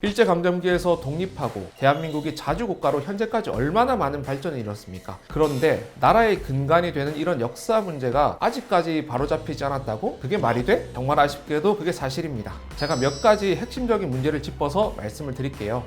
일제강점기에서 독립하고 대한민국이 자주국가로 현재까지 얼마나 많은 발전을 이뤘습니까? 그런데 나라의 근간이 되는 이런 역사 문제가 아직까지 바로잡히지 않았다고? 그게 말이 돼? 정말 아쉽게도 그게 사실입니다. 제가 몇 가지 핵심적인 문제를 짚어서 말씀을 드릴게요.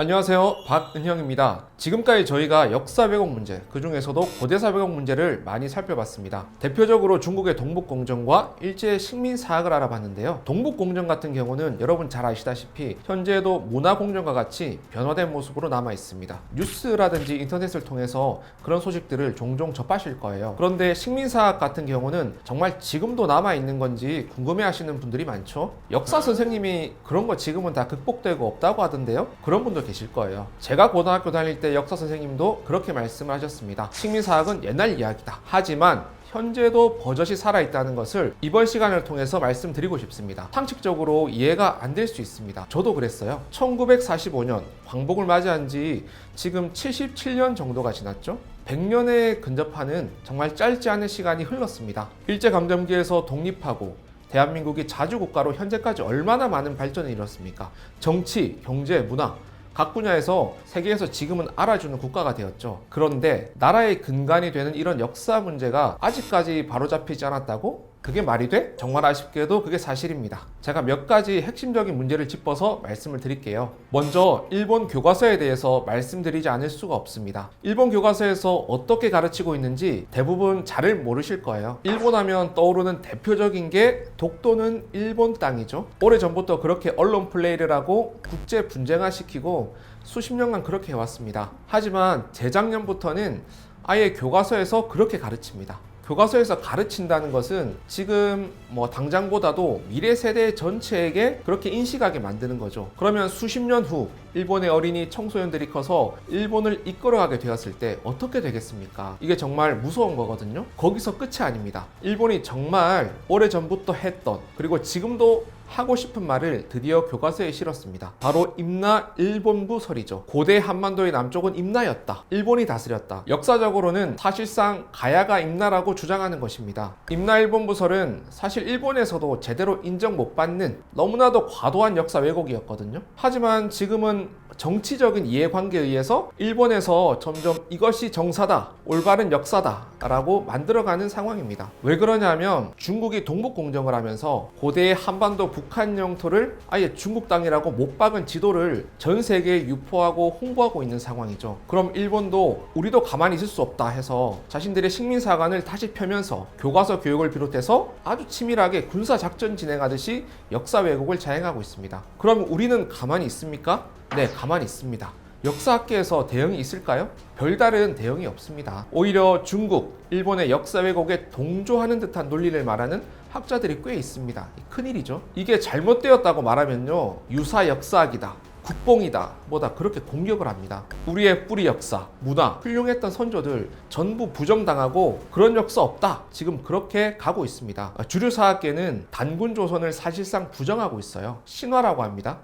안녕하세요, 박은형입니다. 지금까지 저희가 역사 왜곡 문제, 그 중에서도 고대사 왜곡 문제를 많이 살펴봤습니다. 대표적으로 중국의 동북공정과 일제의 식민사학을 알아봤는데요. 동북공정 같은 경우는 여러분 잘 아시다시피 현재도 문화공정과 같이 변화된 모습으로 남아 있습니다. 뉴스라든지 인터넷을 통해서 그런 소식들을 종종 접하실 거예요. 그런데 식민사학 같은 경우는 정말 지금도 남아 있는 건지 궁금해 하시는 분들이 많죠. 역사 선생님이 그런 거 지금은 다 극복되고 없다고 하던데요. 그런 분도 계실 거예요. 제가 고등학교 다닐 때 역사 선생님도 그렇게 말씀을 하셨습니다. 식민사학은 옛날 이야기다. 하지만 현재도 버젓이 살아있다는 것을 이번 시간을 통해서 말씀드리고 싶습니다. 상식적으로 이해가 안 될 수 있습니다. 저도 그랬어요. 1945년 광복을 맞이한 지 지금 77년 정도가 지났죠. 100년에 근접하는 정말 짧지 않은 시간이 흘렀습니다. 일제강점기에서 독립하고 대한민국이 자주국가로 현재까지 얼마나 많은 발전을 이뤘습니까? 정치, 경제, 문화 각 분야에서 세계에서 지금은 알아주는 국가가 되었죠. 그런데 나라의 근간이 되는 이런 역사 문제가 아직까지 바로잡히지 않았다고? 그게 말이 돼? 정말 아쉽게도 그게 사실입니다. 제가 몇 가지 핵심적인 문제를 짚어서 말씀을 드릴게요. 먼저 일본 교과서에 대해서 말씀드리지 않을 수가 없습니다. 일본 교과서에서 어떻게 가르치고 있는지 대부분 잘 모르실 거예요. 일본 하면 떠오르는 대표적인 게 독도는 일본 땅이죠. 오래전부터 그렇게 언론 플레이를 하고 국제 분쟁화 시키고 수십 년간 그렇게 해왔습니다. 하지만 재작년부터는 아예 교과서에서 그렇게 가르칩니다. 교과서에서 가르친다는 것은 지금 당장보다도 미래 세대 전체에게 그렇게 인식하게 만드는 거죠. 그러면 수십 년 후 일본의 어린이 청소년들이 커서 일본을 이끌어가게 되었을 때 어떻게 되겠습니까? 이게 정말 무서운 거거든요. 거기서 끝이 아닙니다. 일본이 정말 오래전부터 했던, 그리고 지금도 하고 싶은 말을 드디어 교과서에 실었습니다. 바로 임나 일본부설이죠. 고대 한반도의 남쪽은 임나였다. 일본이 다스렸다. 역사적으로는 사실상 가야가 임나라고 주장하는 것입니다. 임나 일본부설은 사실 일본에서도 제대로 인정 못 받는 너무나도 과도한 역사 왜곡이었거든요. 하지만 지금은 정치적인 이해관계에 의해서 일본에서 점점 이것이 정사다, 올바른 역사다 라고 만들어가는 상황입니다. 왜 그러냐면 중국이 동북공정을 하면서 고대의 한반도 북한 영토를 아예 중국 땅이라고 못 박은 지도를 전 세계에 유포하고 홍보하고 있는 상황이죠. 그럼 일본도 우리도 가만히 있을 수 없다 해서 자신들의 식민사관을 다시 펴면서 교과서 교육을 비롯해서 아주 치밀하게 군사작전 진행하듯이 역사 왜곡을 자행하고 있습니다. 그럼 우리는 가만히 있습니까? 네, 가만히 있습니다. 역사학계에서 대응이 있을까요? 별다른 대응이 없습니다. 오히려 중국, 일본의 역사 왜곡에 동조하는 듯한 논리를 말하는 학자들이 꽤 있습니다. 큰일이죠. 이게 잘못되었다고 말하면요, 유사 역사학이다, 국뽕이다, 뭐다 그렇게 공격을 합니다. 우리의 뿌리 역사, 문화, 훌륭했던 선조들 전부 부정당하고 그런 역사 없다, 지금 그렇게 가고 있습니다. 주류 사학계는 단군 조선을 사실상 부정하고 있어요. 신화라고 합니다.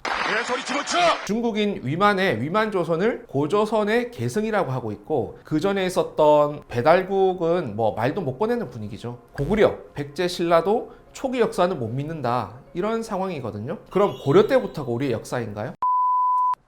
중국인 위만의 위만조선을 고조선의 계승이라고 하고 있고, 그 전에 있었던 배달국은 말도 못 꺼내는 분위기죠. 고구려, 백제, 신라도 초기 역사는 못 믿는다, 이런 상황이거든요. 그럼 고려 때부터가 우리의 역사인가요?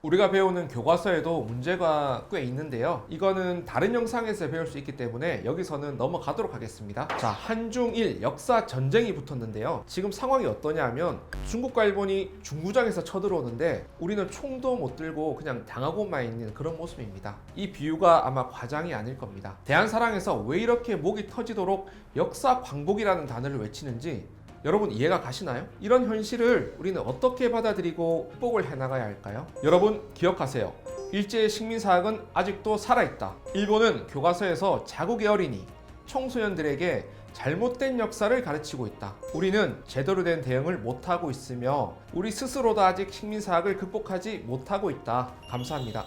우리가 배우는 교과서에도 문제가 꽤 있는데요. 이거는 다른 영상에서 배울 수 있기 때문에 여기서는 넘어가도록 하겠습니다. 자, 한중일 역사 전쟁이 붙었는데요. 지금 상황이 어떠냐면 중국과 일본이 중구장에서 쳐들어오는데 우리는 총도 못 들고 그냥 당하고만 있는 그런 모습입니다. 이 비유가 아마 과장이 아닐 겁니다. 대한사랑에서 왜 이렇게 목이 터지도록 역사 광복이라는 단어를 외치는지 여러분 이해가 가시나요? 이런 현실을 우리는 어떻게 받아들이고 극복을 해나가야 할까요? 여러분 기억하세요. 일제의 식민사학은 아직도 살아있다. 일본은 교과서에서 자국의 어린이, 청소년들에게 잘못된 역사를 가르치고 있다. 우리는 제대로 된 대응을 못하고 있으며 우리 스스로도 아직 식민사학을 극복하지 못하고 있다. 감사합니다.